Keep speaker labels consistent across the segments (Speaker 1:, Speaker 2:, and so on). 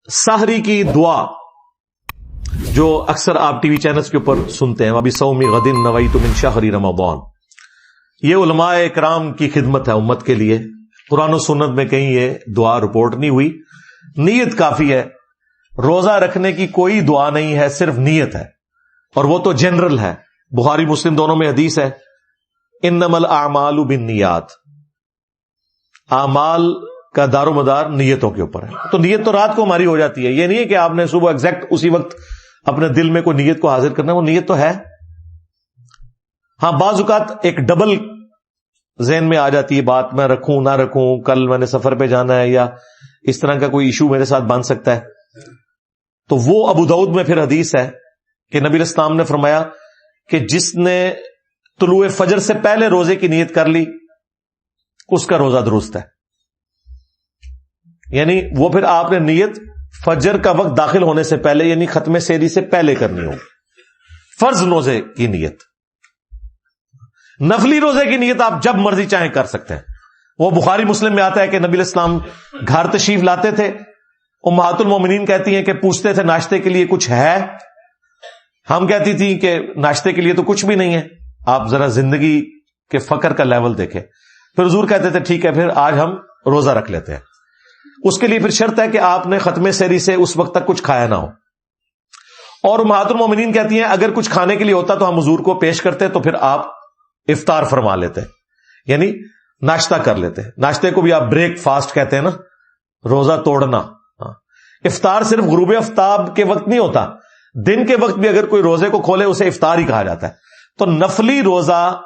Speaker 1: سحری کی دعا جو اکثر آپ ٹی وی چینلز کے اوپر سنتے ہیں، وَبِ صَوْمِ غَدٍ نَوَيْتُ مِنْ شَهْرِ رَمَضَانَ، یہ علماء اکرام کی خدمت ہے امت کے لیے۔ قرآن و سنت میں کہیں یہ دعا رپورٹ نہیں ہوئی، نیت کافی ہے، روزہ رکھنے کی کوئی دعا نہیں ہے، صرف نیت ہے، اور وہ تو جنرل ہے۔ بخاری مسلم دونوں میں حدیث ہے، انما الاعمال بالنیات، اعمال کا دار و مدار نیتوں کے اوپر ہے۔ تو نیت تو رات کو ہماری ہو جاتی ہے، یہ نہیں ہے کہ آپ نے صبح ایگزیکٹ اسی وقت اپنے دل میں کوئی نیت کو حاضر کرنا، وہ نیت تو ہے۔ ہاں بعض اوقات ایک ڈبل ذہن میں آ جاتی ہے بات، میں رکھوں نہ رکھوں، کل میں نے سفر پہ جانا ہے، یا اس طرح کا کوئی ایشو میرے ساتھ بن سکتا ہے، تو وہ ابو داؤد میں پھر حدیث ہے کہ نبی اسلام نے فرمایا کہ جس نے طلوع فجر سے پہلے روزے کی نیت کر لی اس کا روزہ درست ہے۔ یعنی وہ پھر آپ نے نیت فجر کا وقت داخل ہونے سے پہلے، یعنی ختم سحری سے پہلے کرنی ہوگی۔ فرض روزے کی نیت، نفلی روزے کی نیت آپ جب مرضی چاہیں کر سکتے ہیں۔ وہ بخاری مسلم میں آتا ہے کہ نبی اسلام گھر تشریف لاتے تھے، امہات المومنین کہتی ہیں کہ پوچھتے تھے ناشتے کے لیے کچھ ہے؟ ہم کہتی تھی کہ ناشتے کے لیے تو کچھ بھی نہیں ہے، آپ ذرا زندگی کے فقر کا لیول دیکھیں۔ پھر حضور کہتے تھے ٹھیک ہے پھر آج ہم روزہ رکھ لیتے ہیں۔ اس کے لیے پھر شرط ہے کہ آپ نے ختم سحری سے اس وقت تک کچھ کھایا نہ ہو، اور امہات المومنین کہتی ہیں اگر کچھ کھانے کے لیے ہوتا تو ہم حضور کو پیش کرتے، تو پھر آپ افطار فرما لیتے، یعنی ناشتہ کر لیتے۔ ناشتے کو بھی آپ بریک فاسٹ کہتے ہیں نا، روزہ توڑنا۔ افطار صرف غروب آفتاب کے وقت نہیں ہوتا، دن کے وقت بھی اگر کوئی روزے کو کھولے اسے افطار ہی کہا جاتا ہے۔ تو نفلی روزہ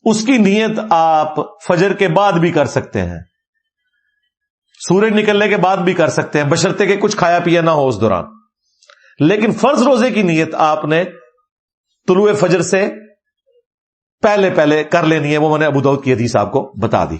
Speaker 1: اس کی نیت آپ فجر کے بعد بھی کر سکتے ہیں، سورج نکلنے کے بعد بھی کر سکتے ہیں، بشرطے کہ کچھ کھایا پیا نہ ہو اس دوران۔ لیکن فرض روزے کی نیت آپ نے طلوع فجر سے پہلے کر لینی ہے، وہ میں نے ابو داؤد کی حدیث آپ کو بتا دی۔